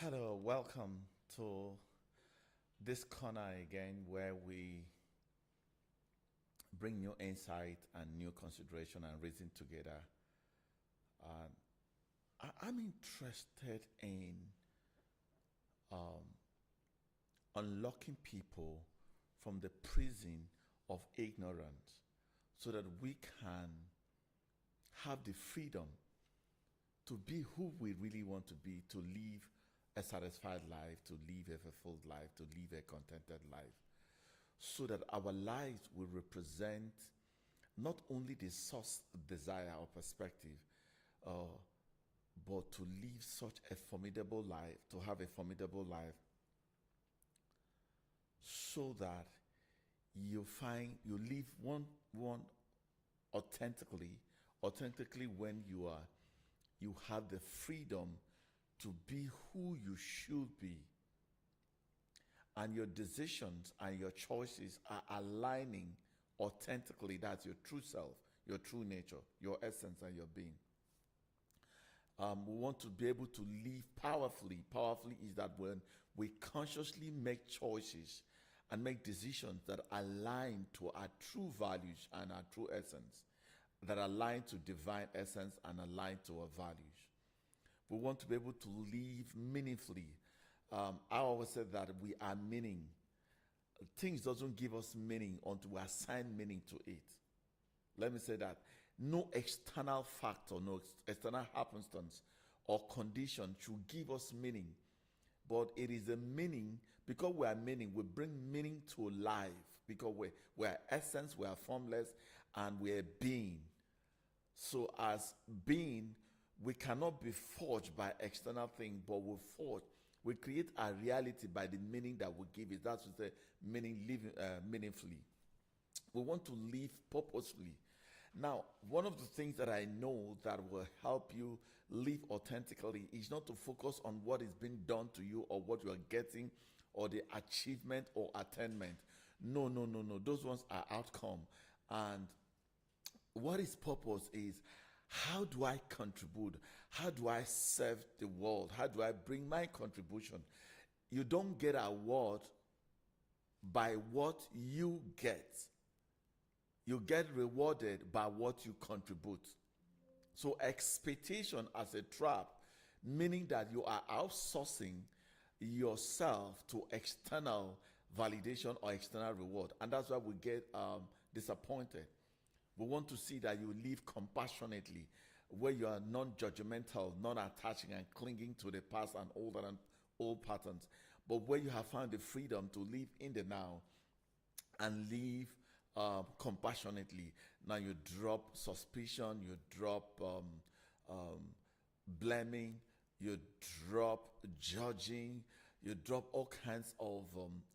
Hello, welcome to this corner again where we bring new insight and new consideration and reason together. I'm interested in um, unlocking people from the prison of ignorance so that we can have the freedom to be who we really want to be, to live a satisfied life, to live a fulfilled life, to live a contented life, so that our lives will represent not only the source desire or perspective, uh, but to live such a formidable life, to have a formidable life, so that you find you live one authentically, authentically when you have the freedom to be who you should be, and your decisions and your choices are aligning authentically. That's your true self, your true nature, your essence, and your being. We want to be able to live powerfully. Powerfully is that when we consciously make choices and make decisions that align to our true values and our true essence, that align to divine essence and align to our values. We want to be able to live meaningfully. I always said that we are meaning. Things doesn't give us meaning until we assign meaning to it. Let me say that. No external factor, no external happenstance or condition should give us meaning. But it is a meaning, because we are meaning, we bring meaning to life. Because we are essence, we are formless, and we are being. So as being, we cannot be forged by external things, but we create a reality by the meaning that we give it. That's what the meaning, living meaningfully. We want to live purposefully. Now, one of the things that I know that will help you live authentically is not to focus on what is being done to you or what you are getting or the achievement or attainment. No, no, no, no. Those ones are outcome. And what is purpose is, how do I contribute? How do I serve the world? How do I bring my contribution? You don't get an award by what you get. You get rewarded by what you contribute. So expectation as a trap, meaning that you are outsourcing yourself to external validation or external reward. And that's why we get disappointed. We want to see that you live compassionately, where you are non-judgmental, non-attaching and clinging to the past and old patterns, but where you have found the freedom to live in the now and live compassionately. Now you drop suspicion, you drop blaming, you drop judging, you drop all kinds of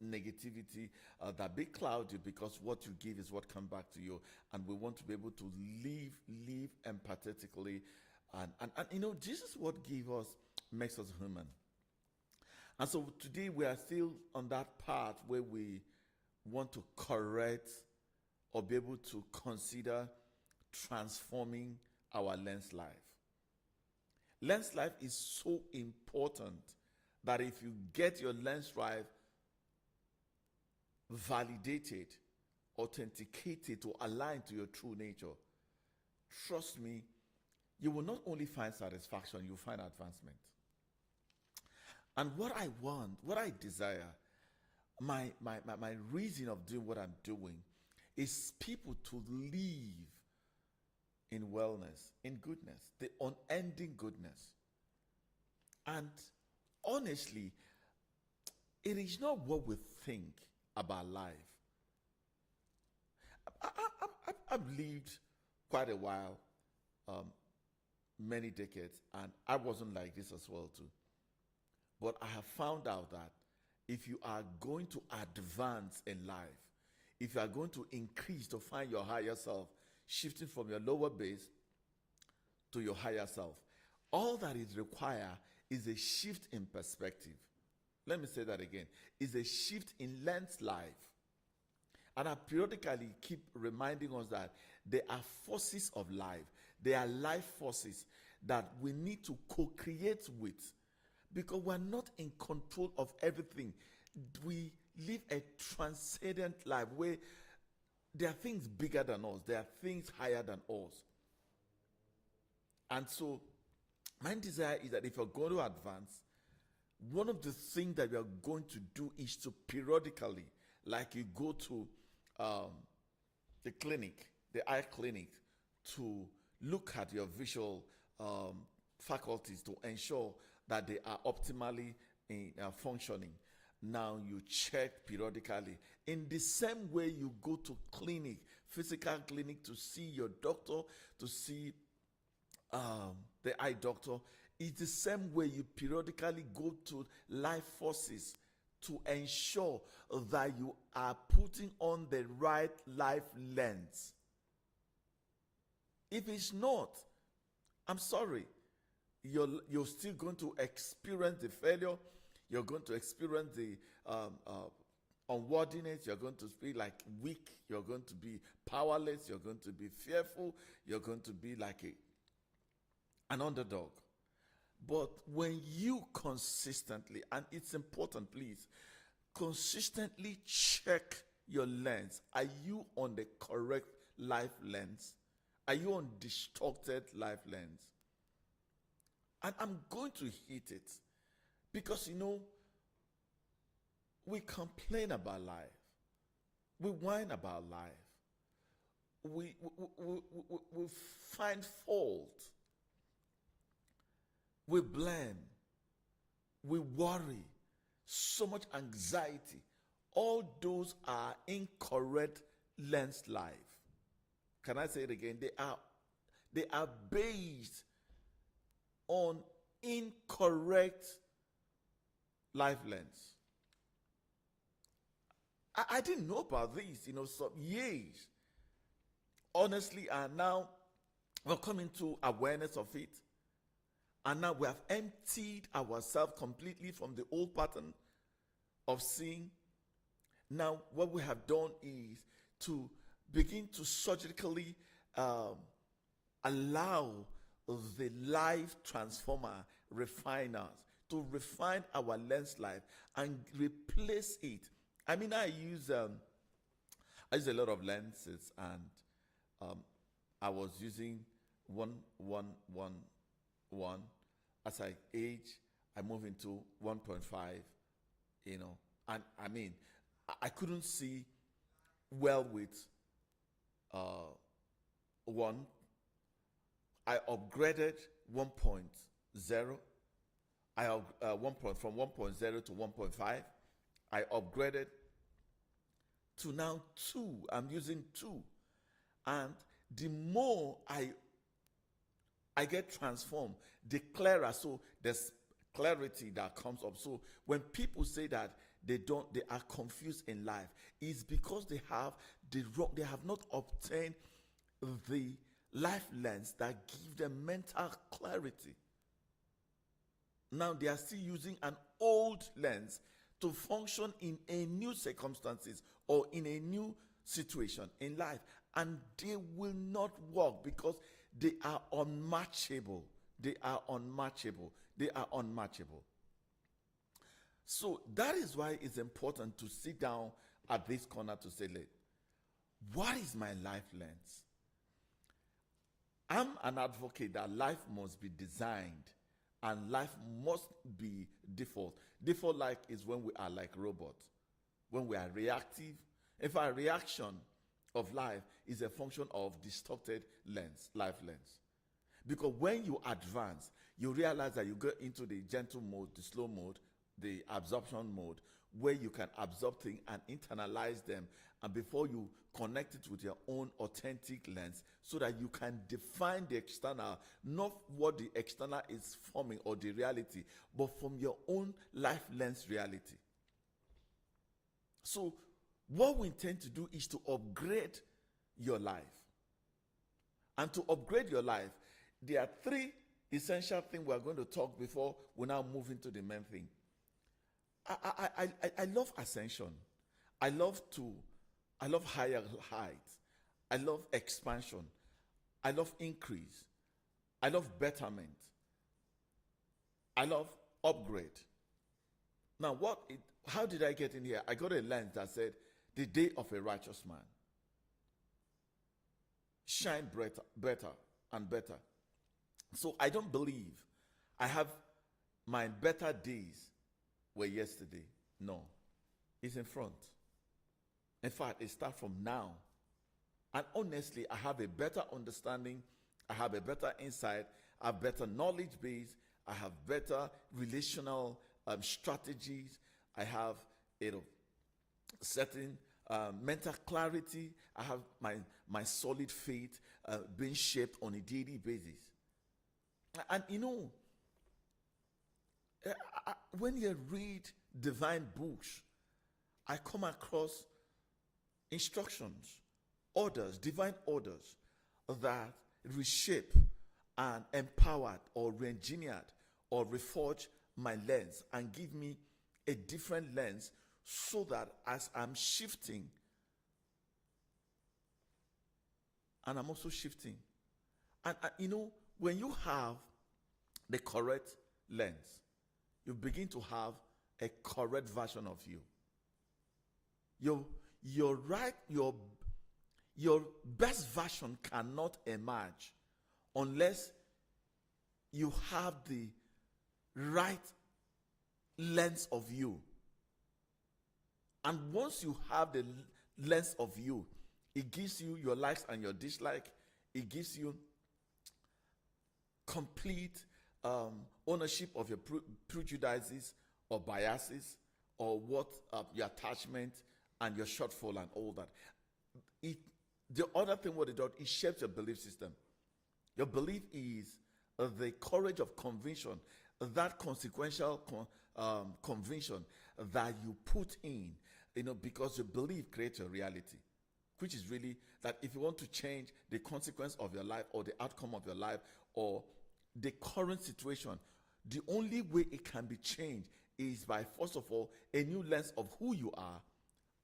negativity that be cloudy, because what you give is what comes back to you. And we want to be able to live empathetically. And you know, this is what makes us human. And so today we are still on that path where we want to correct or be able to consider transforming our lens life. Lens life is so important that if you get your lens life validated, authenticated to align to your true nature, trust me, you will not only find satisfaction, you'll find advancement. And what I want, what I desire, my reason of doing what I'm doing is people to live in wellness, in goodness, the unending goodness. And honestly, it is not what we think about life. I've lived quite a while, many decades, and I wasn't like this as well too. But I have found out that if you are going to advance in life, if you are going to increase to find your higher self, shifting from your lower base to your higher self, all that is required is a shift in perspective. Let me say that again. Is a shift in lens life. And I periodically keep reminding us that there are forces of life. There are life forces that we need to co-create with. because we're not in control of everything. We live a transcendent life where there are things bigger than us, there are things higher than us. And so, my desire is that if you're going to advance, one of the things that we are going to do is to periodically, like you go to the clinic, the eye clinic, to look at your visual faculties to ensure that they are optimally functioning. Now you check periodically. In the same way you go to clinic, physical clinic, to see your doctor, to see the eye doctor, it's the same way you periodically go to life forces to ensure that you are putting on the right life lens. If it's not, I'm sorry, you're still going to experience the failure. You're going to experience the unworthiness. You're going to be like weak. You're going to be powerless. You're going to be fearful. You're going to be like an underdog. But when you consistently, and it's important, please, consistently check your lens. Are you on the correct life lens? Are you on distorted life lens? And I'm going to hit it because, we complain about life. We whine about life. We find fault. We blame. We worry. So much anxiety. All those are incorrect lens life. Can I say it again? They are based on incorrect life lens. I didn't know about this, some years. Honestly, and now we're coming to awareness of it. And now we have emptied ourselves completely from the old pattern of seeing. Now what we have done is to begin to surgically allow the life transformer refiners to refine our lens life and replace it. I mean, I use a lot of lenses, and I was using one. As I age, I move into 1.5. And I mean, I couldn't see well with one. I upgraded 1.0. From 1.0 to 1.5. I upgraded to now 2. I'm using 2. And the more I get transformed, the clearer. So there's clarity that comes up. So when people say that they are confused in life, it's because they have not obtained the life lens that give them mental clarity. Now they are still using an old lens to function in a new circumstances or in a new situation in life, and they will not work because they are unmatchable. They are unmatchable. They are unmatchable. So that is why it's important to sit down at this corner to say, what is my life lens? I'm an advocate that life must be designed and life must be default. Default like is when we are like robots, when we are reactive. In fact, reaction of life is a function of distorted life lens. Because when you advance, you realize that you go into the gentle mode, the slow mode, the absorption mode, where you can absorb things and internalize them, and before you connect it with your own authentic lens, so that you can define the external, not what the external is forming or the reality, but from your own life lens reality. So what we intend to do is to upgrade your life. And to upgrade your life, there are 3 essential things we are going to talk before we now move into the main thing. I love ascension. I love higher heights. I love expansion. I love increase. I love betterment. I love upgrade. Now, how did I get in here? I got a lens that said, the day of a righteous man. Shine better and better. So I don't believe I have my better days were yesterday. No. It's in front. In fact, it starts from now. And honestly, I have a better understanding. I have a better insight. I have better knowledge base. I have better relational strategies. I have certain mental clarity. I have my solid faith being shaped on a daily basis. And when you read divine books, I come across instructions, orders, divine orders that reshape and empowered or re-engineered or reforge my lens and give me a different lens, so that as I'm shifting, and I'm also shifting, and when you have the correct lens, you begin to have a correct version of you. Your best version cannot emerge unless you have the right lens of you. And once you have the lens of you, it gives you your likes and your dislikes. It gives you complete ownership of your prejudices or biases, or what your attachment and your shortfall and all that. The other thing what it does, it shapes your belief system. Your belief is the courage of conviction, that consequential conviction that you put in, because your belief creates your reality, which is really that if you want to change the consequence of your life or the outcome of your life or the current situation, the only way it can be changed is by, first of all, a new lens of who you are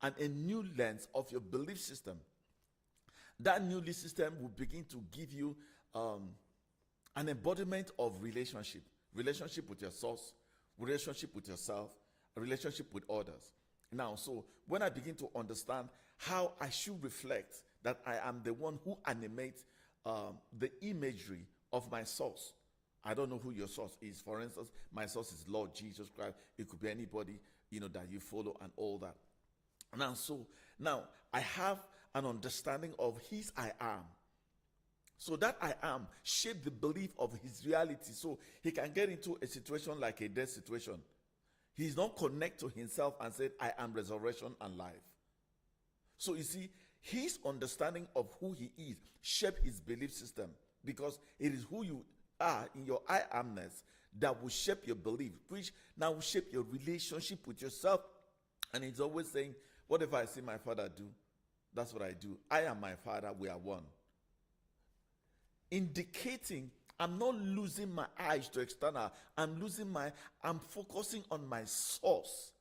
and a new lens of your belief system. That new belief system will begin to give you an embodiment of relationship with your source, relationship with yourself, a relationship with others. Now, so when I begin to understand how I should reflect that I am the one who animates the imagery of my source. I don't know who your source is. For instance, my source is Lord Jesus Christ. It could be anybody, that you follow and all that. Now I have an understanding of his I am. So that I am shaped the belief of his reality. So he can get into a situation like a death situation. He's not connect to himself and said, I am resurrection and life. So you see, his understanding of who he is shape his belief system, because it is who you are in your I amness that will shape your belief, which now will shape your relationship with yourself. And he's always saying, whatever I see my father do, that's what I do. I am my father, we are one. Indicating I'm not losing my eyes to external. I'm focusing on my source.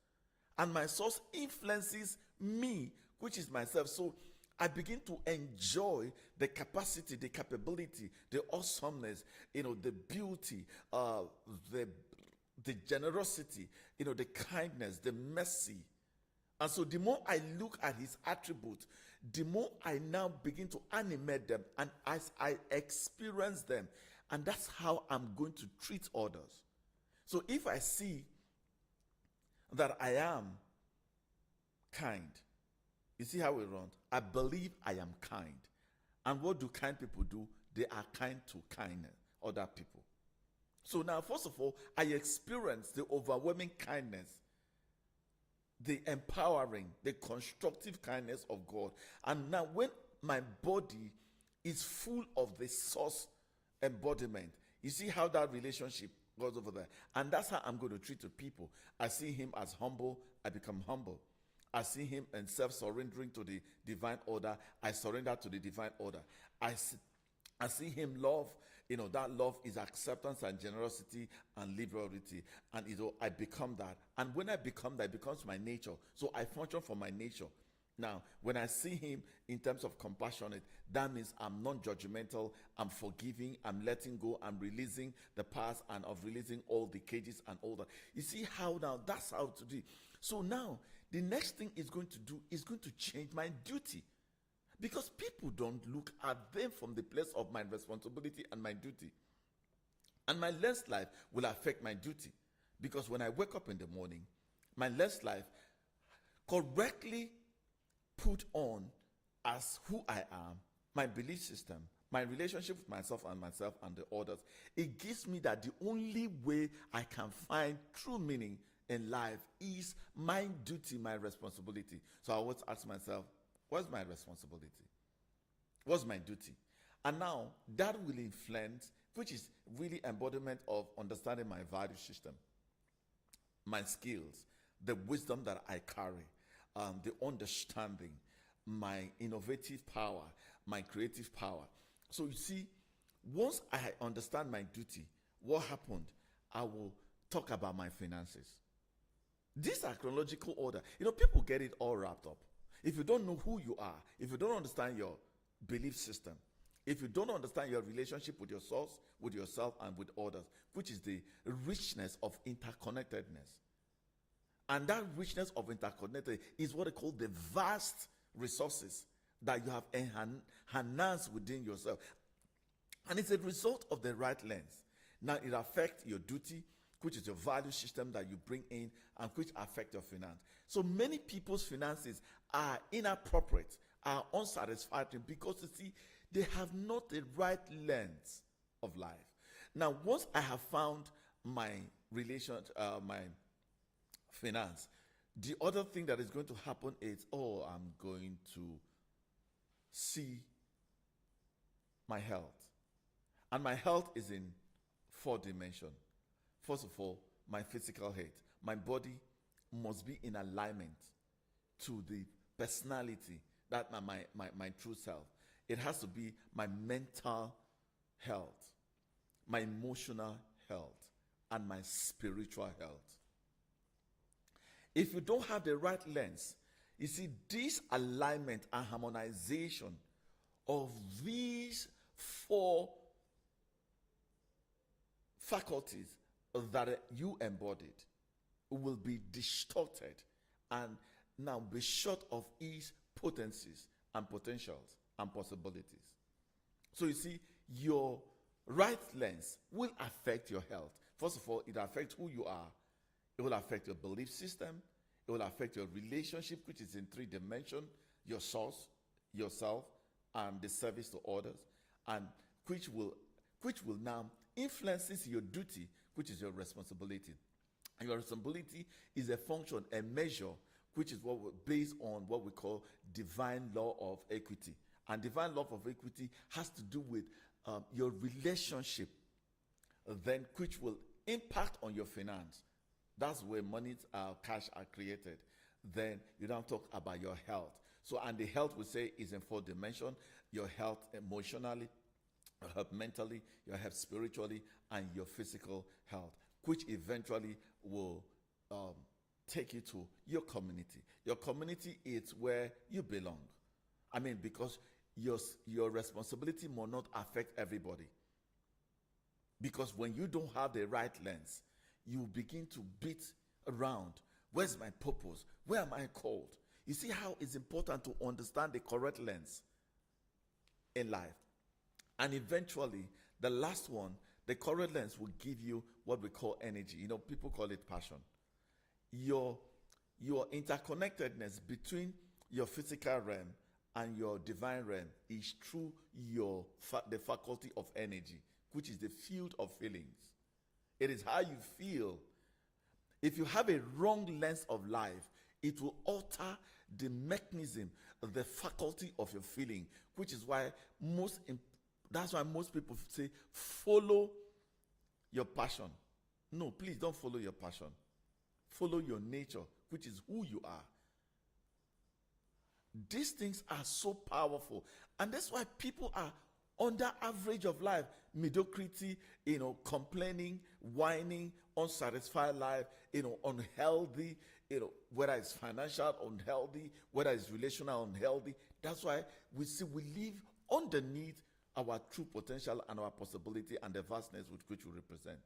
And my source influences me, which is myself. So I begin to enjoy the capacity, the capability, the awesomeness, the beauty, the generosity, the kindness, the mercy. And so the more I look at his attributes, the more I now begin to animate them, and as I experience them, and that's how I'm going to treat others. So if I see that I am kind, you see how we run? I believe I am kind. And what do kind people do? They are kind to kindness, other people. So now, first of all, I experience the overwhelming kindness, the empowering, the constructive kindness of God. And now when my body is full of the source embodiment, you see how that relationship goes over there. And that's how I'm going to treat the people. I see him as humble, I become humble. I see him and self-surrendering to the divine order, I surrender to the divine order. I see him love, that love is acceptance and generosity and liberality. And I become that. And when I become that, it becomes my nature. So I function from my nature. Now, when I see him in terms of compassionate, that means I'm non-judgmental, I'm forgiving, I'm letting go, I'm releasing the past and of releasing all the cages and all that. You see how now that's how to do it. So now the next thing is going to do is going to change my duty. Because people don't look at them from the place of my responsibility and my duty. And my less life will affect my duty. Because when I wake up in the morning, my less life correctly put on as who I am, my belief system, my relationship with myself and the others, it gives me that the only way I can find true meaning in life is my duty, my responsibility. So I always ask myself, what's my responsibility? What's my duty? And now that will influence, which is really embodiment of understanding my value system, my skills, the wisdom that I carry, the understanding, my innovative power, my creative power. So you see, once I understand my duty, what happened? I will talk about my finances. These are chronological order. People get it all wrapped up. If you don't know who you are, if you don't understand your belief system, if you don't understand your relationship with your source, with yourself, and with others, which is the richness of interconnectedness. And that richness of interconnectedness is what they call the vast resources that you have enhanced within yourself. And it's a result of the right lens. Now it affects your duty, which is your value system that you bring in, and which affect your finance. So many people's finances are inappropriate, are unsatisfactory, because you see, they have not the right lens of life. Now, once I have found my my finance, the other thing that is going to happen is, I'm going to see my health. And my health is in 4 dimensions. First of all, my physical health. My body must be in alignment to the personality, that my true self. It has to be my mental health, my emotional health, and my spiritual health. If you don't have the right lens, you see, this alignment and harmonization of these 4 faculties that you embodied will be distorted and now be short of its potencies and potentials and possibilities. So you see, your right lens will affect your health. First of all, it affects who you are. It will affect your belief system. It will affect your relationship, which is in 3 dimensions: your source, yourself, and the service to others, and which will now influences your duty, which is your responsibility. And your responsibility is a function, a measure, which is based on what we call divine law of equity. And divine law of equity has to do with your relationship, then which will impact on your finance. That's where money, cash are created. Then you don't talk about your health. So, and the health we say is in 4 dimensions: your health emotionally, your health mentally, your health spiritually, and your physical health, which eventually will take you to your community. Your community is where you belong. I mean, because your responsibility will not affect everybody. Because when you don't have the right lens, you begin to beat around. Where's my purpose? Where am I called? You see how it's important to understand the correct lens in life. And eventually, the last one, the correct lens, will give you what we call energy. People call it passion. Your interconnectedness between your physical realm and your divine realm is through the faculty of energy, which is the field of feelings. It is how you feel. If you have a wrong lens of life, it will alter the mechanism, the faculty of your feeling, which is why that's why most people say, follow your passion. No, please don't follow your passion. Follow your nature, which is who you are. These things are so powerful. And that's why people are under average of life, mediocrity, complaining, whining, unsatisfied life, unhealthy, whether it's financial unhealthy, whether it's relational unhealthy. That's why we live underneath our true potential and our possibility and the vastness with which we represent.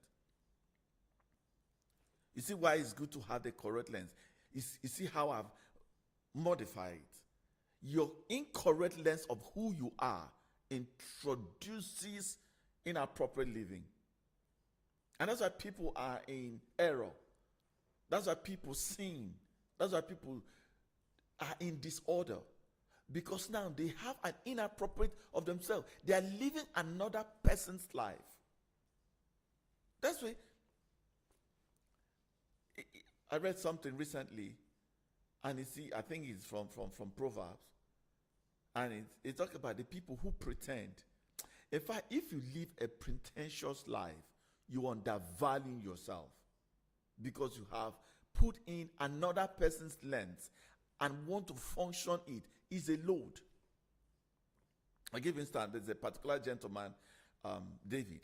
You see why it's good to have the correct lens. You see how I've modified it. Your incorrect lens of who you are introduces inappropriate living. And that's why people are in error. That's why people sin. That's why people are in disorder. Because now they have an inappropriate of themselves. They are living another person's life. That's why I read something recently, and I think it's from Proverbs. And it talks about the people who pretend. In fact, if you live a pretentious life, you undervalue yourself because you have put in another person's lens and want to function it is a load. I give instance, there's a particular gentleman, David.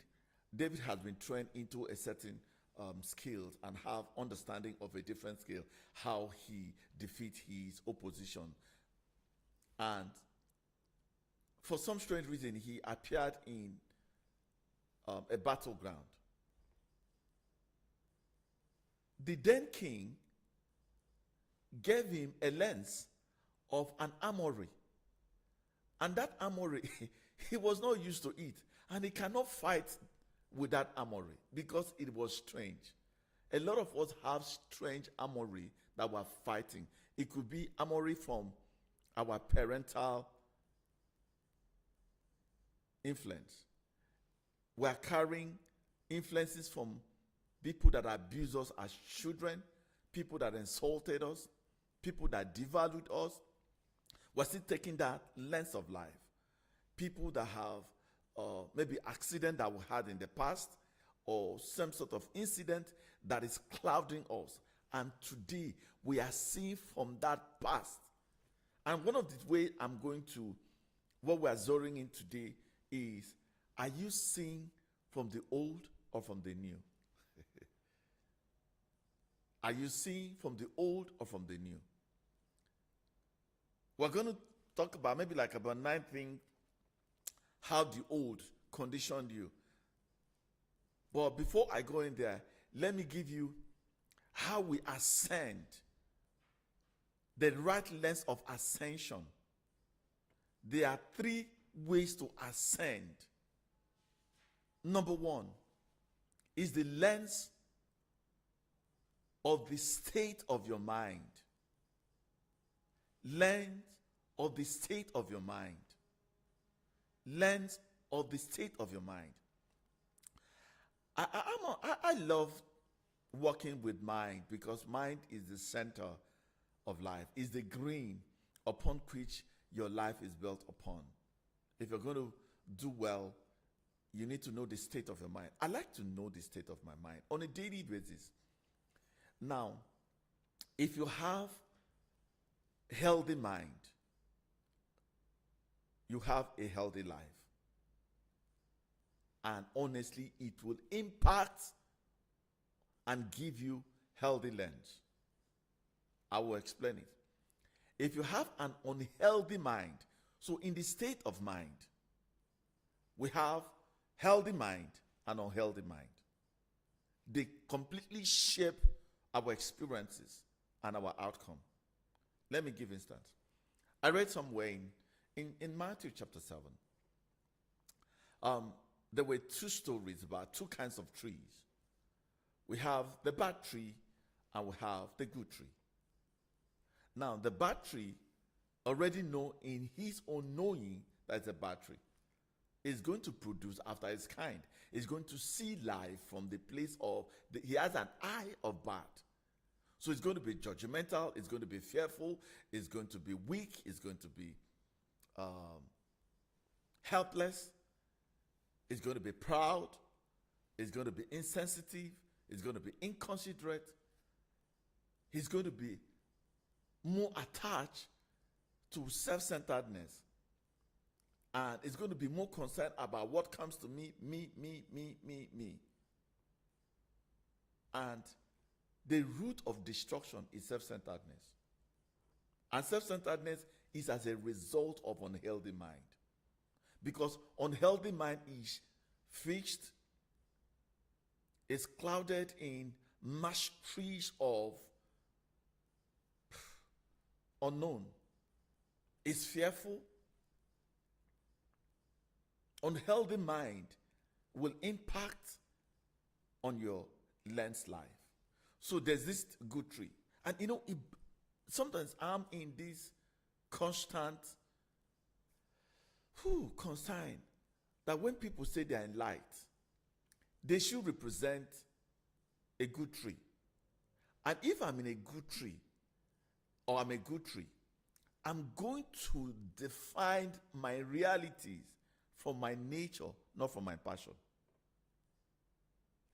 David has been trained into a certain skills and have understanding of a different skill, how he defeats his opposition. And for some strange reason, he appeared in a battleground. The then king gave him a lens of an armory. And that armory, he was not used to it. And he cannot fight with that armory because it was strange. A lot of us have strange armory that we're fighting. It could be armory from our parental influence. We're carrying influences from people that abused us as children, people that insulted us, people that devalued us. We're still taking that lens of life. People that have maybe accident that we had in the past or some sort of incident that is clouding us. And today we are seeing from that past. And one of the ways what we are zeroing in today is, are you seeing from the old or from the new? Are you seeing from the old or from the new? We're going to talk about about 9 things how the old conditioned you. But before I go in there, let me give you how we ascend, the right lens of ascension. There are 3 ways to ascend. Number 1 is the lens of the state of your mind. Lens of the state of your mind. Lens of the state of your mind. I love working with mind because mind is the center of life. It's the green upon which your life is built upon. If you're going to do well, you need to know the state of your mind. I like to know the state of my mind on a daily basis. Now, if you have a healthy mind, you have a healthy life. And honestly, it will impact and give you healthy lens. I will explain it. If you have an unhealthy mind, so in the state of mind, we have healthy mind and unhealthy mind. They completely shape our experiences and our outcome. Let me give instance. I read somewhere in Matthew chapter 7. There were 2 stories about 2 kinds of trees. We have the bad tree and we have the good tree. Now, the bad tree already know in his own knowing that it's a bad tree. It's going to produce after its kind. It's going to see life from the place of, he has an eye of bad. So it's going to be judgmental, it's going to be fearful, it's going to be weak, it's going to be helpless, it's going to be proud, it's going to be insensitive, it's going to be inconsiderate, he's going to be more attached to self-centeredness, and it's going to be more concerned about what comes to me. And the root of destruction is self-centeredness. And self-centeredness is as a result of unhealthy mind. Because unhealthy mind is fixed, is clouded in masteries of unknown, is fearful. Unhealthy mind will impact on your lens life. So there's this good tree. And sometimes I'm in this constant concern that when people say they are in light, they should represent a good tree. And if I'm in a good tree, or I'm a good tree, I'm going to define my realities from my nature, not from my passion.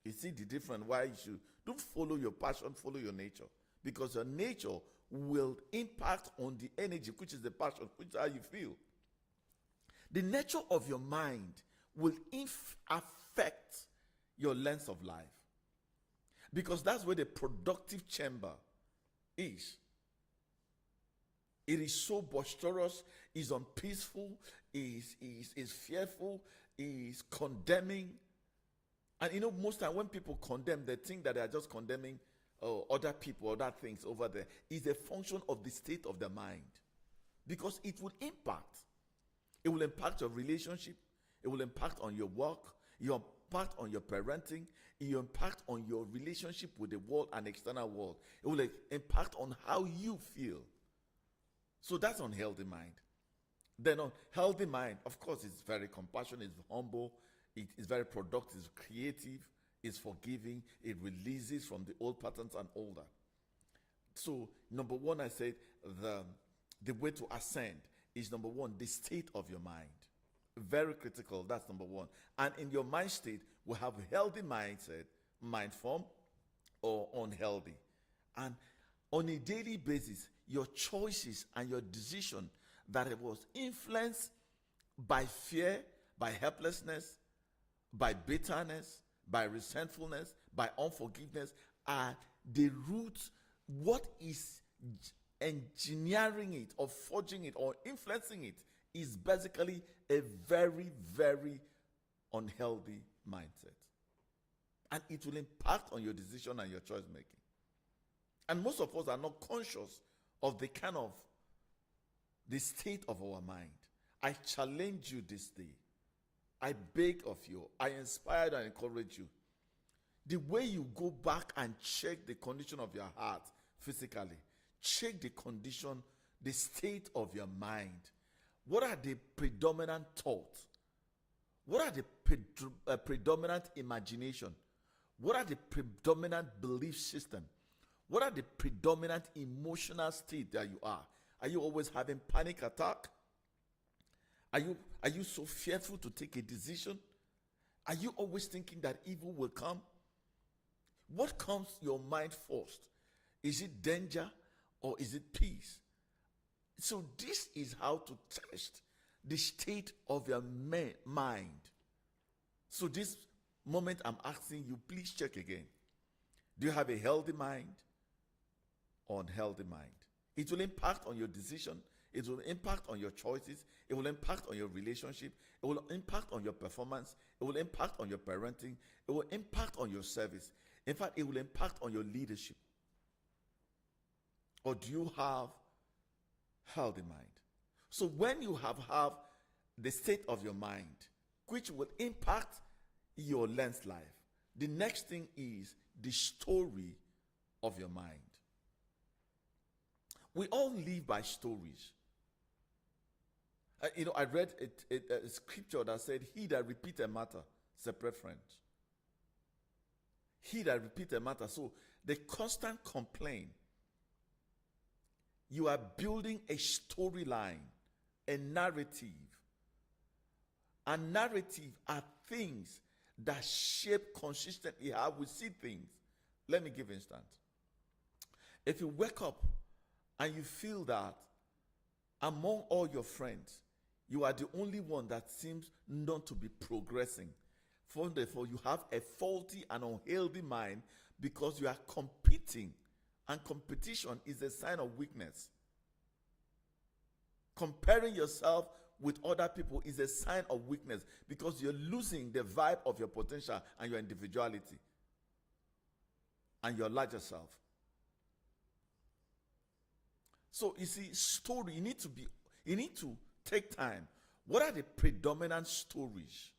You see the difference why you should don't follow your passion, follow your nature. Because your nature will impact on the energy, which is the passion, which is how you feel. The nature of your mind will affect your lens of life. Because that's where the productive chamber is. It is so boisterous, is unpeaceful, is fearful, is condemning. And most time when people condemn, they think that they are just condemning other people, other things over there. It's a function of the state of the mind. Because it will impact. It will impact your relationship. It will impact on your work. It will impact on your parenting. It will impact on your relationship with the world and external world. It will impact on how you feel. So that's unhealthy mind. Then healthy mind, of course, is very compassionate, it's humble, it is very productive, it's creative, it's forgiving, it releases from the old patterns and all that. So number one, I said the way to ascend is number one, the state of your mind. Very critical, that's number one. And in your mind state, we have a healthy mindset, mind form, or unhealthy. And on a daily basis, your choices and your decision that it was influenced by fear, by helplessness, by bitterness, by resentfulness, by unforgiveness are the roots. What is engineering it or forging it or influencing it is basically a very, very unhealthy mindset. And it will impact on your decision and your choice making. And most of us are not conscious of the state of our mind. I challenge you this day. I beg of you. I inspire and encourage you. The way you go back and check the condition of your heart physically, check the condition, the state of your mind. What are the predominant thoughts? What are the predominant imagination? What are the predominant belief system? What are the predominant emotional state that you are? Are you always having panic attack? Are you so fearful to take a decision? Are you always thinking that evil will come? What comes your mind first? Is it danger or is it peace? So this is how to test the state of your mind. So this moment I'm asking you, please check again. Do you have a healthy mind or unhealthy mind? It will impact on your decision. It will impact on your choices. It will impact on your relationship. It will impact on your performance. It will impact on your parenting. It will impact on your service. In fact, it will impact on your leadership. Or do you have healthy mind? So when you have the state of your mind, which will impact your lens life, the next thing is the story of your mind. We all live by stories. I read a scripture that said, he that repeats a matter, separate friends. He that repeats a matter. So the constant complaint, you are building a storyline, a narrative. And narrative are things that shape consistently how we see things. Let me give an instance. If you wake up and you feel that among all your friends, you are the only one that seems not to be progressing. Therefore, you have a faulty and unhealthy mind because you are competing, and competition is a sign of weakness. Comparing yourself with other people is a sign of weakness because you're losing the vibe of your potential and your individuality and your larger self. So you see, story, you need to take time. What are the predominant stories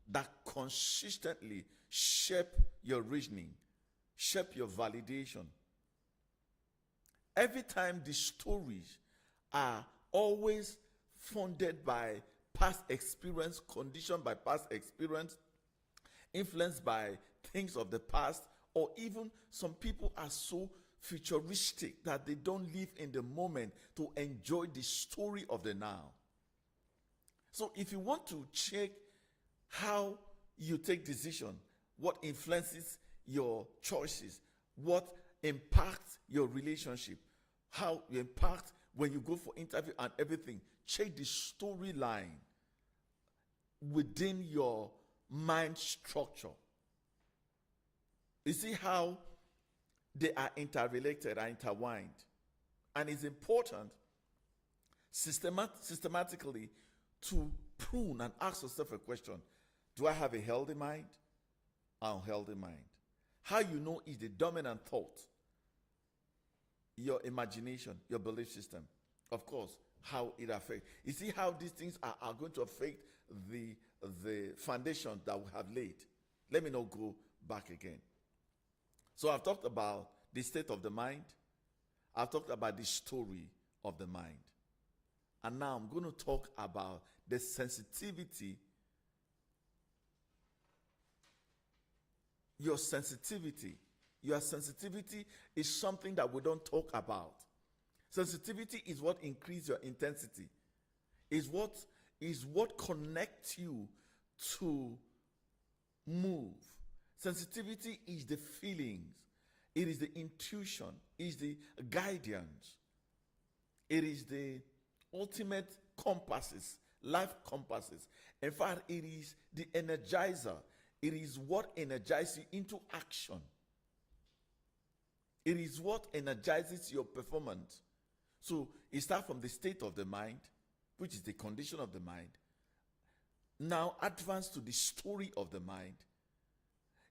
that consistently shape your reasoning, shape your validation? Every time the stories are always funded by past experience, conditioned by past experience, influenced by things of the past, or even some people are so futuristic that they don't live in the moment to enjoy the story of the now. So if you want to check how you take decision, what influences your choices, what impacts your relationship, how you impact when you go for interview and everything, check the storyline within your mind structure. You see how they are interrelated, are intertwined. And it's important systematically to prune and ask yourself a question. Do I have a healthy mind or unhealthy mind? How you know is the dominant thought, your imagination, your belief system. Of course, how it affects. You see how these things are going to affect the foundation that we have laid. Let me now go back again. So I've talked about the state of the mind. I've talked about the story of the mind. And now I'm going to talk about the sensitivity. Your sensitivity. Your sensitivity is something that we don't talk about. Sensitivity is what increases your intensity. Is what connects you to move. Sensitivity is the feelings. It is the intuition. It is the guidance. It is the ultimate compasses, life compasses. In fact, it is the energizer. It is what energizes you into action. It is what energizes your performance. So it starts from the state of the mind, which is the condition of the mind. Now advance to the story of the mind.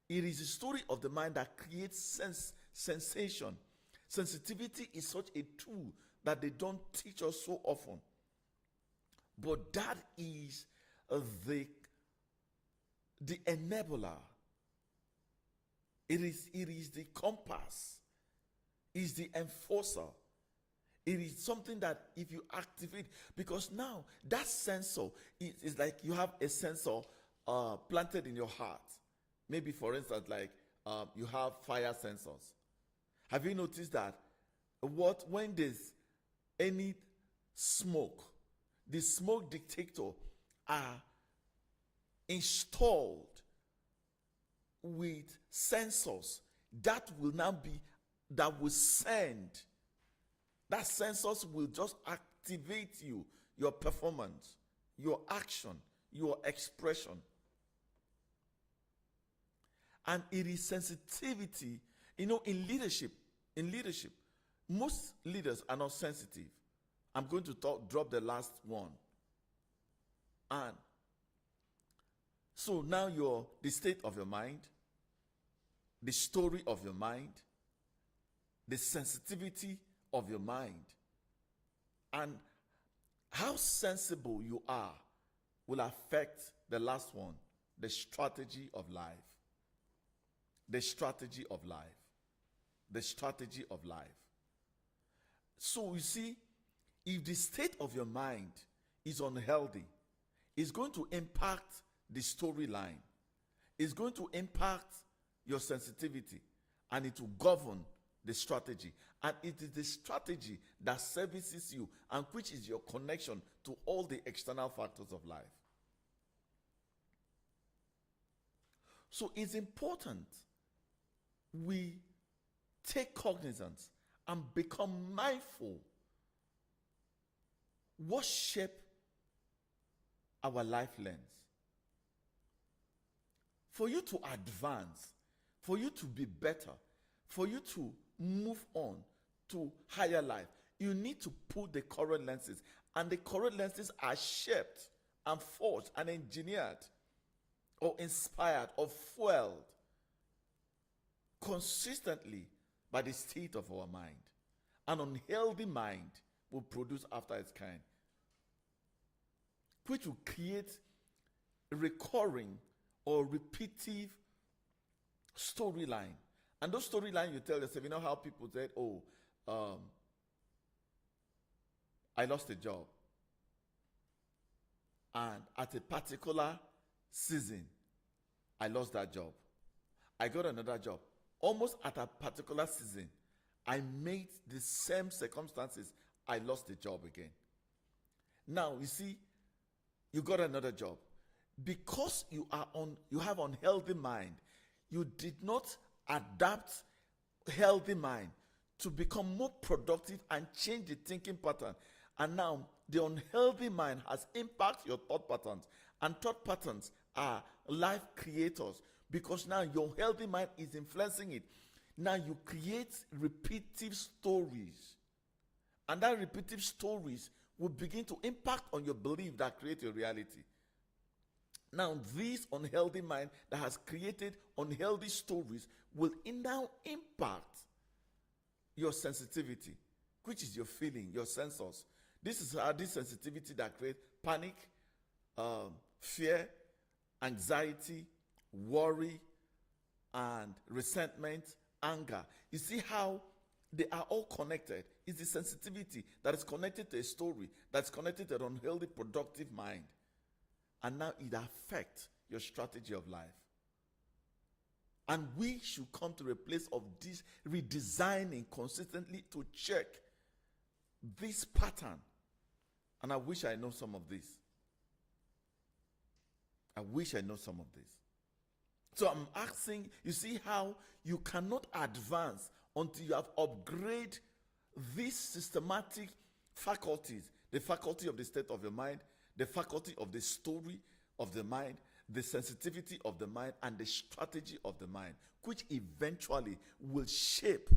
It is the story of the mind that creates sensation. Sensitivity is such a tool that they don't teach us so often. But that is the enabler. It is the compass. It is the enforcer. It is something that if you activate, because now that sensor is like you have a sensor planted in your heart. Maybe for instance, like you have fire sensors. Have you noticed that when there's any smoke, the smoke detector are installed with sensors that will send. That sensors will just activate your performance, your action, your expression. And it is sensitivity. In leadership, most leaders are not sensitive. I'm going to drop the last one. And so now the state of your mind, the story of your mind, the sensitivity of your mind, and how sensible you are will affect the last one, the strategy of life. The strategy of life. The strategy of life. So you see, if the state of your mind is unhealthy, it's going to impact the storyline. It's going to impact your sensitivity, and it will govern the strategy. And it is the strategy that services you and which is your connection to all the external factors of life. So it's important we take cognizance and become mindful what shape our life lens. For you to advance, for you to be better, for you to move on to higher life, you need to put the correct lenses. And the correct lenses are shaped and forged and engineered or inspired or fueled consistently by the state of our mind. An unhealthy mind will produce after its kind, which will create a recurring or repetitive storyline. And those storylines you tell yourself, you know how people said, I lost a job. And at a particular season, I lost that job. I got another job. Almost at a particular season, I made the same circumstances. I lost the job again. Now, you see, you got another job. Because you have unhealthy mind, you did not adapt healthy mind to become more productive and change the thinking pattern. And now the unhealthy mind has impacted your thought patterns, and thought patterns are life creators, because now your healthy mind is influencing it. Now you create repetitive stories, and that repetitive stories will begin to impact on your belief that create your reality. Now, this unhealthy mind that has created unhealthy stories will now impact your sensitivity, which is your feeling, your sensors. This is how this sensitivity that creates panic, fear, anxiety, worry, and resentment, anger. You see how they are all connected. It's the sensitivity that is connected to a story, that's connected to an unhealthy, productive mind. And now it affects your strategy of life. And we should come to a place of this redesigning consistently to check this pattern. And I wish I know some of this. I wish I know some of this. So I'm asking, you see how you cannot advance until you have upgraded these systematic faculties, the faculty of the state of your mind, the faculty of the story of the mind, the sensitivity of the mind, and the strategy of the mind, which eventually will shape.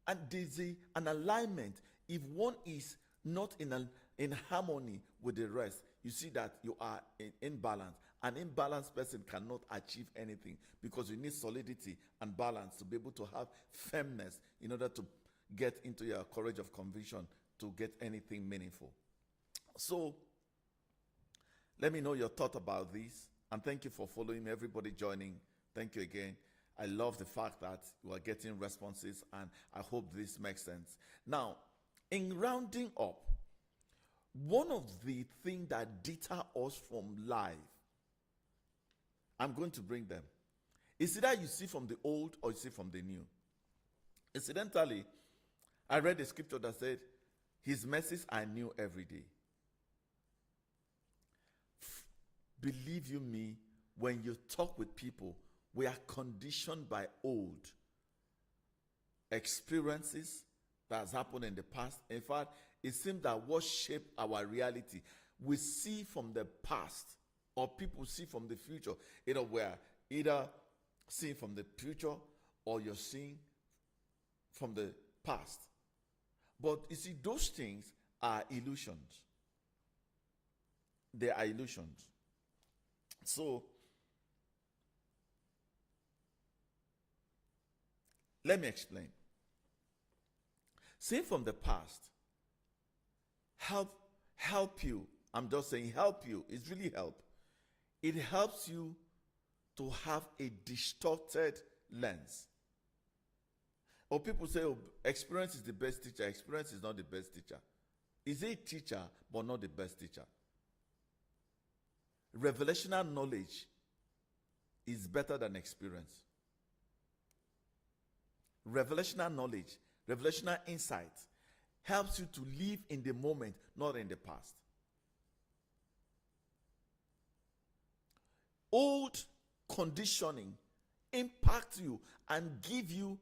And there's an alignment. If one is not in harmony with the rest, you see that you are in imbalance. An imbalanced person cannot achieve anything, because you need solidity and balance to be able to have firmness in order to get into your courage of conviction to get anything meaningful. So, let me know your thought about this, and thank you for following me, everybody joining. Thank you again. I love the fact that you are getting responses, and I hope this makes sense. Now, in rounding up, one of the things that deter us from life, I'm going to bring them. It's either you see from the old or you see from the new. Incidentally, I read a scripture that said, His mercies are new every day. Believe you me, when you talk with people, we are conditioned by old experiences that has happened in the past. In fact, it seems that what shaped our reality, we see from the past, or people see from the future. We're either seeing from the future or you're seeing from the past. But you see, those things are illusions. They are illusions. So, let me explain. Seeing from the past help you. I'm just saying help you. It's really help. It helps you to have a distorted lens. Or people say, experience is the best teacher. Experience is not the best teacher. Is a teacher, but not the best teacher. Revelational knowledge is better than experience. Revelational knowledge, revelational insight helps you to live in the moment, not in the past. Old conditioning impacts you and give you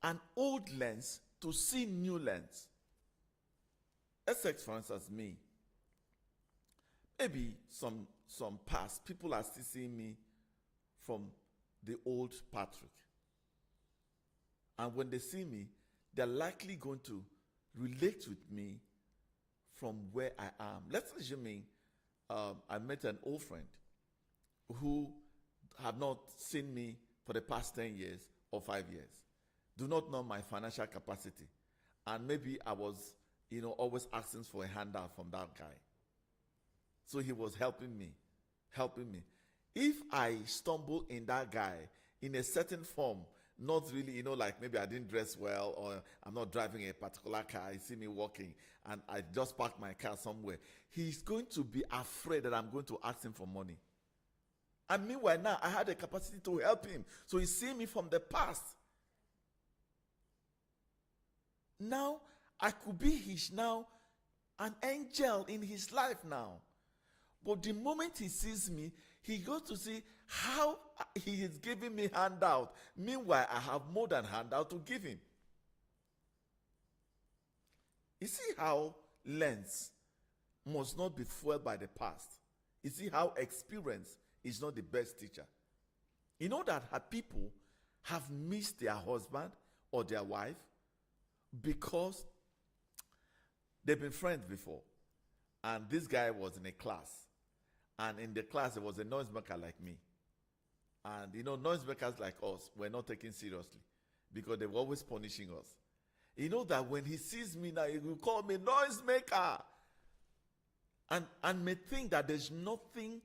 an old lens to see new lens. Let's take, for instance, me. Maybe some past people are still seeing me from the old Patrick. And when they see me, they're likely going to relate with me from where I am. Let's assume I met an old friend who have not seen me for the past 10 years or 5 years, do not know my financial capacity. And maybe I was, always asking for a handout from that guy. So he was helping me. If I stumble in that guy in a certain form, not really, like maybe I didn't dress well, or I'm not driving a particular car, I see me walking and I just parked my car somewhere, he's going to be afraid that I'm going to ask him for money. And meanwhile now, I had the capacity to help him. So he's seeing me from the past. Now, I could be an angel in his life now. But the moment he sees me, he goes to see how he is giving me handout. Meanwhile, I have more than handout to give him. You see how lens must not be fueled by the past. You see how experience is not the best teacher. You know that people have missed their husband or their wife because they've been friends before. And this guy was in a class. And in the class, there was a noisemaker like me. And noisemakers like us were not taken seriously because they were always punishing us. You know that when he sees me now, he will call me noisemaker. And may think that there's nothing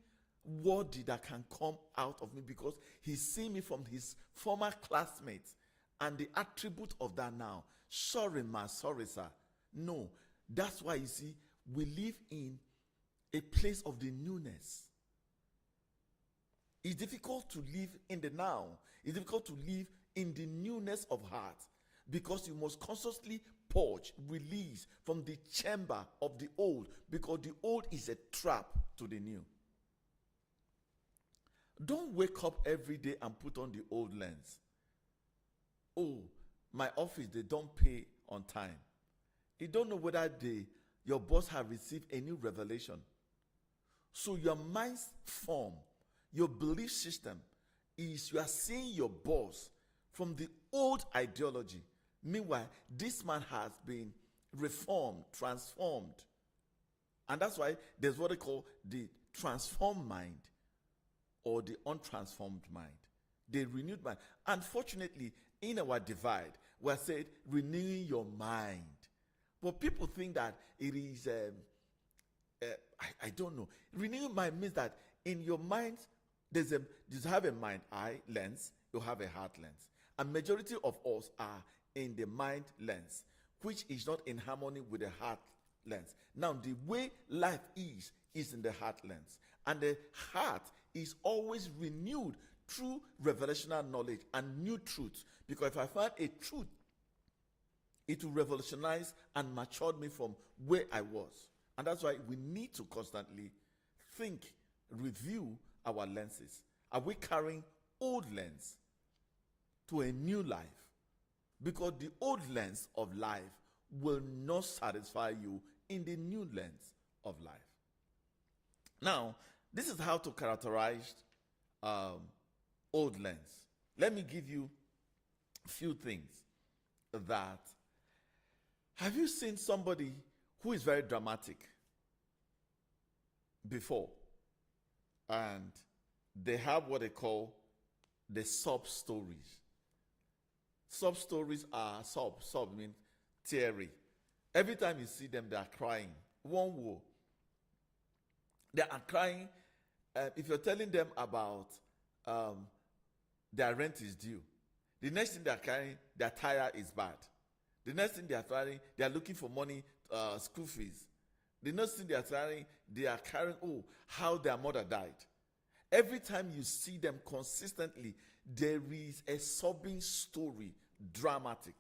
worthy that can come out of me because he's seen me from his former classmates and the attribute of that now. Sorry, ma, sorry, sir. No, that's why you see, we live in a place of the newness. It's difficult to live in the now. It's difficult to live in the newness of heart because you must consciously purge, release from the chamber of the old, because the old is a trap to the new. Don't wake up every day and put on the old lens. Oh, my office, they don't pay on time. You don't know whether your boss have received a new revelation. So your mind's form, your belief system is you are seeing your boss from the old ideology. Meanwhile, this man has been reformed, transformed. And that's why there's what they call the transformed mind or the untransformed mind. The renewed mind. Unfortunately, in our divide, we are said renewing your mind. But people think that it is, I don't know. Renewing mind means that in your mind, you have a mind eye lens, you have a heart lens. And majority of us are in the mind lens, which is not in harmony with the heart lens. Now, the way life is in the heart lens. And the heart is always renewed through revelational knowledge and new truths. Because if I find a truth, it will revolutionize and mature me from where I was. And that's why we need to constantly think, review our lenses. Are we carrying old lens to a new life? Because the old lens of life will not satisfy you in the new lens of life. Now, this is how to characterize old lens. Let me give you a few things that. Have you seen somebody who is very dramatic before? And they have what they call the sub-stories. Sub-stories are sub means teary. Every time you see them, they are crying. One woe. They are crying. If you're telling them about their rent is due, the next thing they are crying, their tire is bad. The next thing they are trying, they are looking for money, school fees. The next thing they are trying, they are carrying, how their mother died. Every time you see them consistently, there is a sobbing story, dramatic.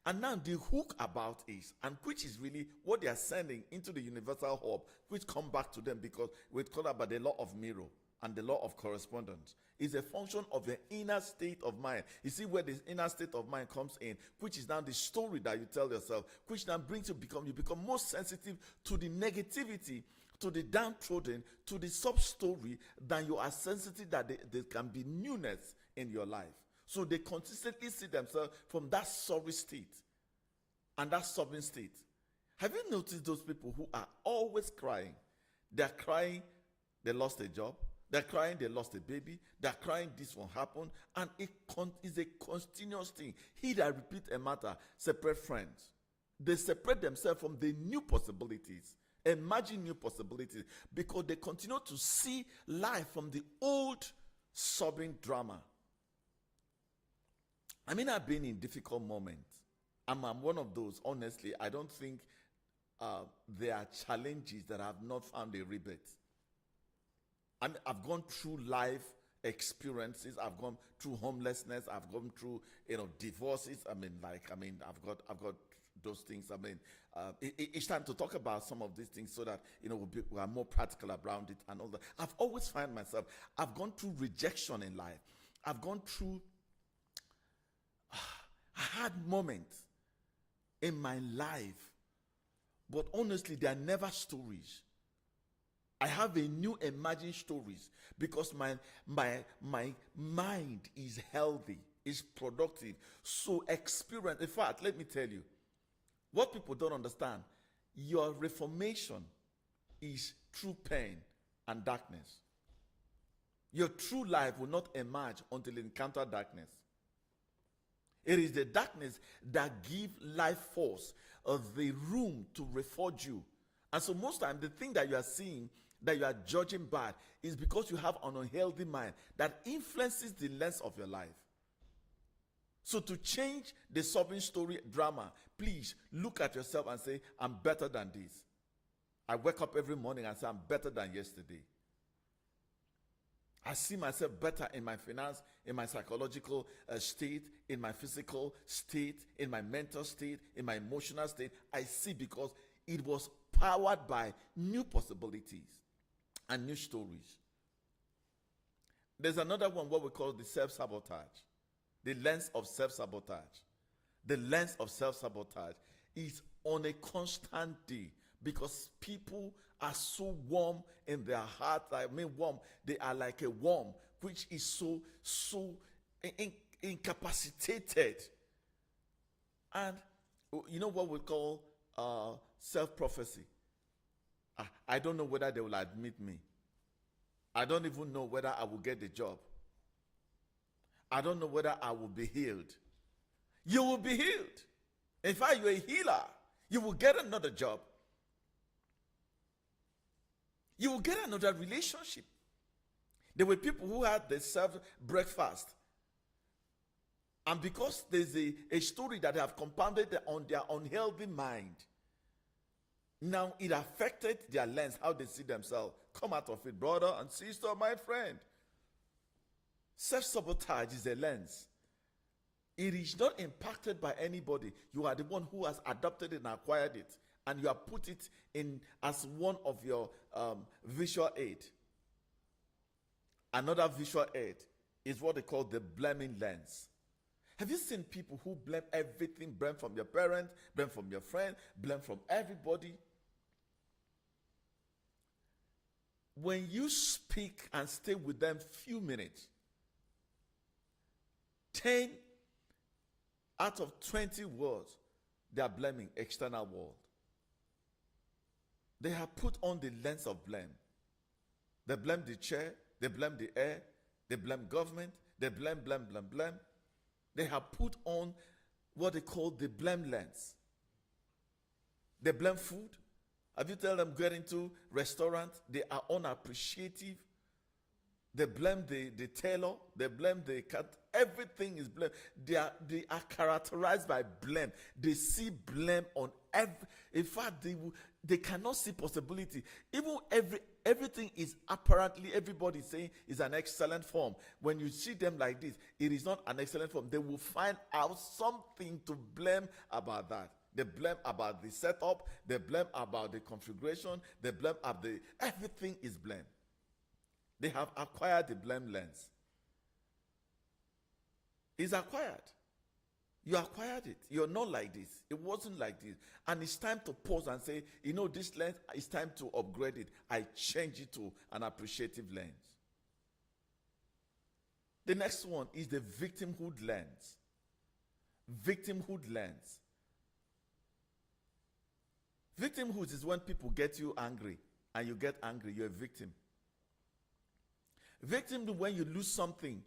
And now the hook about is, and which is really what they are sending into the universal hub, which come back to them because we call about the law of mirror and the law of correspondence, is a function of the inner state of mind. You see where the inner state of mind comes in, which is now the story that you tell yourself, which now brings you become more sensitive to the negativity, to the downtrodden, to the sub-story, than you are sensitive that there can be newness in your life. So they consistently see themselves from that sorry state and that sobbing state. Have you noticed those people who are always crying? They're crying they lost a job. They're crying they lost a baby. They're crying this won't happen. And it is a continuous thing. He that repeat a matter separate friends. They separate themselves from the new possibilities. Imagine new possibilities, because they continue to see life from the old sobbing drama. I mean, I've been in difficult moments. I'm one of those. Honestly, I don't think there are challenges that I have not found a rebate. I mean, I've gone through life experiences. I've gone through homelessness. I've gone through, divorces. I've got those things. Each time to talk about some of these things so that, we are more practical around it and all that. I've always found myself, I've gone through rejection in life. I've gone through hard moments in my life. But honestly, they are never stories. I have a new imagined stories because my mind is healthy, is productive. So experience, in fact, let me tell you, what people don't understand, your reformation is through pain and darkness. Your true life will not emerge until you encounter darkness. It is the darkness that gives life force, the room to reforge you. And so most times, the thing that you are seeing, that you are judging bad, is because you have an unhealthy mind that influences the lens of your life. So to change the sobbing story drama, please look at yourself and say, I'm better than this. I wake up every morning and say, I'm better than yesterday. I see myself better in my finance, in my psychological state, in my physical state, in my mental state, in my emotional state. I see, because it was powered by new possibilities and new stories. There's another one, what we call the self-sabotage. The lens of self-sabotage. The lens of self-sabotage is on a constant day, because people are so warm in their heart. Warm. They are like a worm, which is so incapacitated. And you know what we call self-prophecy. I don't know whether they will admit me. I don't even know whether I will get the job. I don't know whether I will be healed. You will be healed. In fact, you're a healer. You will get another job. You will get another relationship. There were people who had the self-breakfast. And because there's a story that they have compounded on their unhealthy mind, now it affected their lens, how they see themselves. Come out of it, brother and sister, my friend. Self-sabotage is a lens. It is not impacted by anybody. You are the one who has adopted it and acquired it. And you have put it in as one of your visual aid. Another visual aid is what they call the blaming lens. Have you seen people who blame everything? Blame from your parents, blame from your friend, blame from everybody. When you speak and stay with them few minutes, 10 out of 20 words, they are blaming external world. They have put on the lens of blame. They blame the chair, they blame the air, they blame government, they blame. They have put on what they call the blame lens. They blame food. Have you tell them get into restaurants, they are unappreciative. They blame the tailor, they blame the cat. Everything is blame. They are characterized by blame. They see blame on every. In fact, they cannot see possibility. Even everything is apparently, everybody saying is an excellent form. When you see them like this, it is not an excellent form. They will find out something to blame about that. They blame about the setup. They blame about the configuration. They blame about everything is blame. They have acquired the blame lens. It's acquired. You acquired it. You're not like this. It wasn't like this. And it's time to pause and say, this lens, it's time to upgrade it. I change it to an appreciative lens. The next one is the victimhood lens. Victimhood lens. Victimhood is when people get you angry and you get angry. You're a victim. Victim is when you lose something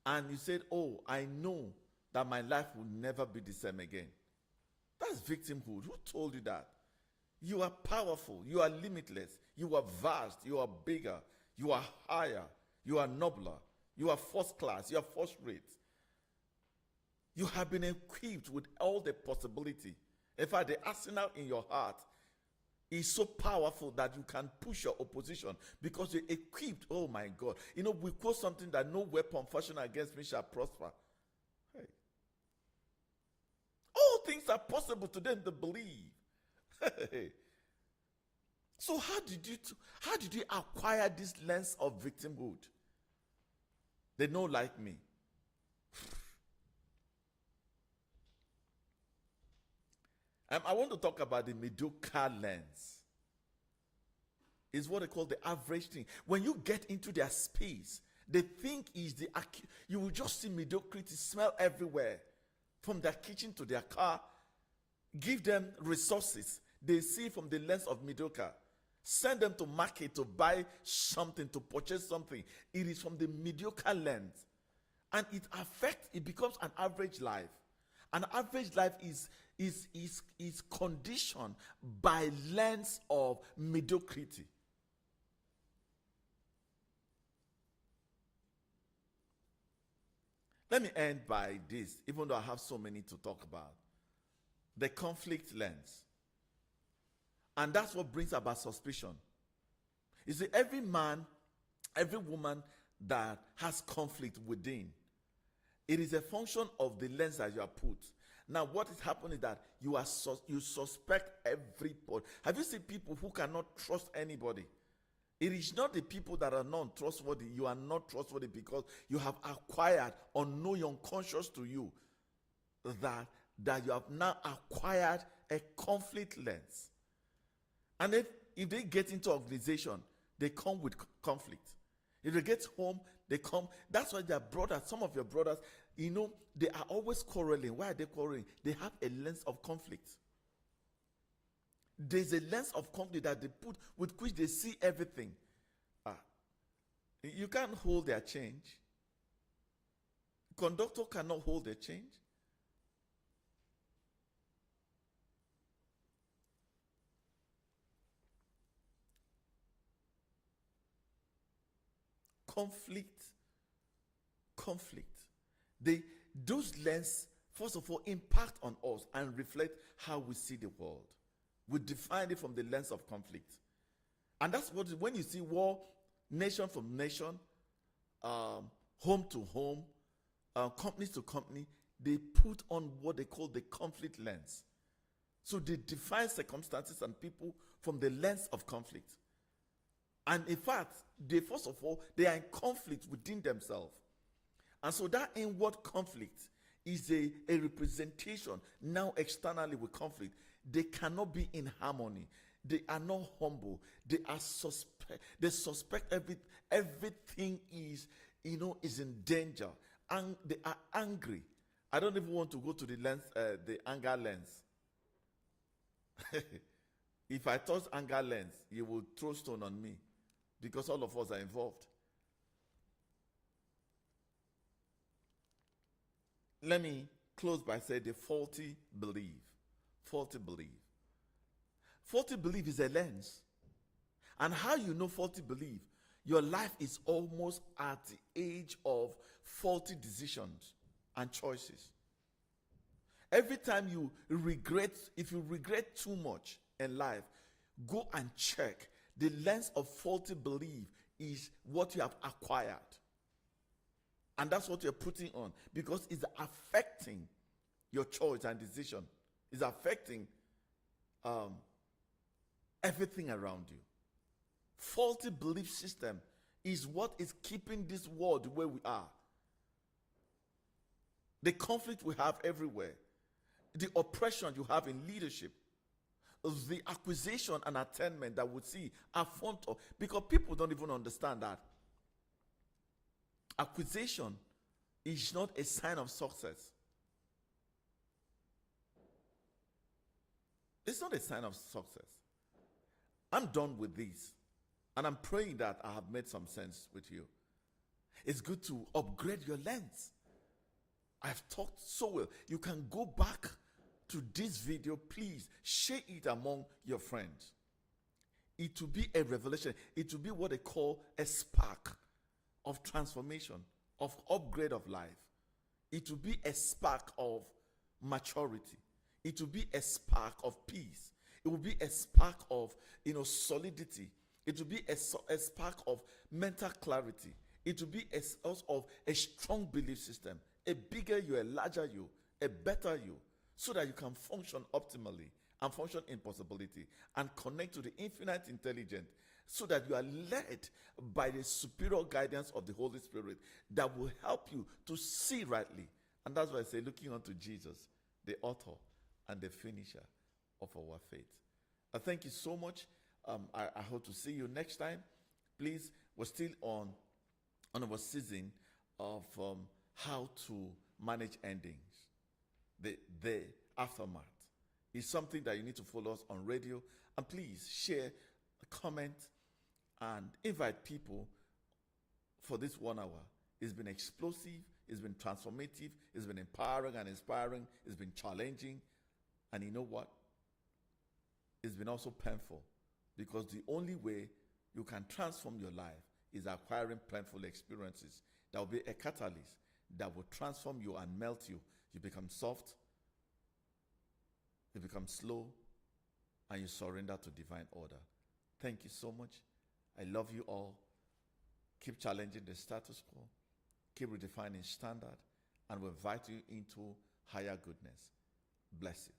and you said, oh, I know that my life will never be the same again. That's victimhood. Who told you that? You are powerful. You are limitless. You are vast. You are bigger. You are higher. You are nobler. You are first class. You are first rate. You have been equipped with all the possibility. In fact, the arsenal in your heart is so powerful that you can push your opposition because you're equipped. Oh my God. We quote something that no weapon fashioned against me shall prosper. Hey. All things are possible to them that believe. So how did you acquire this lens of victimhood? They don't like me. I want to talk about the mediocre lens. It's what they call the average thing. When you get into their space, they think you will just see mediocrity smell everywhere, from their kitchen to their car. Give them resources. They see from the lens of mediocre. Send them to market to buy something, to purchase something. It is from the mediocre lens. And it becomes an average life. An average life is conditioned by lens of mediocrity. Let me end by this, even though I have so many to talk about. The conflict lens. And that's what brings about suspicion. You see, every man, every woman that has conflict within, it is a function of the lens that you are put. Now, what is happening is that you suspect everybody. Have you seen people who cannot trust anybody? It is not the people that are not trustworthy. You are not trustworthy because you have acquired, unknowing, unconscious to you, that you have now acquired a conflict lens. And if they get into organization, they come with conflict. If they get home, they come. That's why their brothers, some of your brothers, they are always quarreling. Why are they quarreling? They have a lens of conflict. There's a lens of conflict that they put with which they see everything. You can't hold their change. Conductor cannot hold their change. Conflict. Those lenses, first of all, impact on us and reflect how we see the world. We define it from the lens of conflict. And that's when you see war, nation from nation, home to home, companies to company, they put on what they call the conflict lens. So they define circumstances and people from the lens of conflict. And in fact, first of all, they are in conflict within themselves. And so that inward conflict is a representation now externally with conflict. They cannot be in harmony. They are not humble. They suspect everything is in danger. And they are angry. I don't even want to go to the lens, the anger lens. If I touch anger lens, you will throw stone on me because all of us are involved. Let me close by saying the faulty belief. Faulty belief. Faulty belief is a lens. And how you know faulty belief? Your life is almost at the age of faulty decisions and choices. Every time if you regret too much in life, go and check. The lens of faulty belief is what you have acquired. And that's what you're putting on because it's affecting your choice and decision. It's affecting everything around you. Faulty belief system is what is keeping this world the way we are. the conflict we have everywhere, the oppression you have in leadership, the accusation and attainment that we see affront of, because people don't even understand that accusation is not a sign of success. It's not a sign of success. I'm done with this, and I'm praying that I have made some sense with you. It's good to upgrade your lens. I've talked so well. You can go back to this video. Please share it among your friends. It will be a revelation. It will be what they call a spark of transformation, of upgrade of life. It will be a spark of maturity. It will be a spark of peace. It will be a spark of solidity. It will be a spark of mental clarity. It will be a source of a strong belief system. A bigger you, a larger you, a better you, so that you can function optimally and function in possibility and connect to the infinite intelligence, so that you are led by the superior guidance of the Holy Spirit that will help you to see rightly. And that's why I say, looking unto Jesus, the author and the finisher of our faith. I thank you so much. I hope to see you next time. Please, we're still on our season of how to manage endings. The aftermath is something that you need to follow us on radio. And please share, comment, and invite people for this 1 hour. It's been explosive, it's been transformative, it's been empowering and inspiring, it's been challenging. And you know what? It's been also painful, because the only way you can transform your life is acquiring painful experiences. That will be a catalyst that will transform you and melt you. You become soft, you become slow, and you surrender to divine order. Thank you so much. I love you all. Keep challenging the status quo. Keep redefining standard, and we'll invite you into higher goodness. Bless you.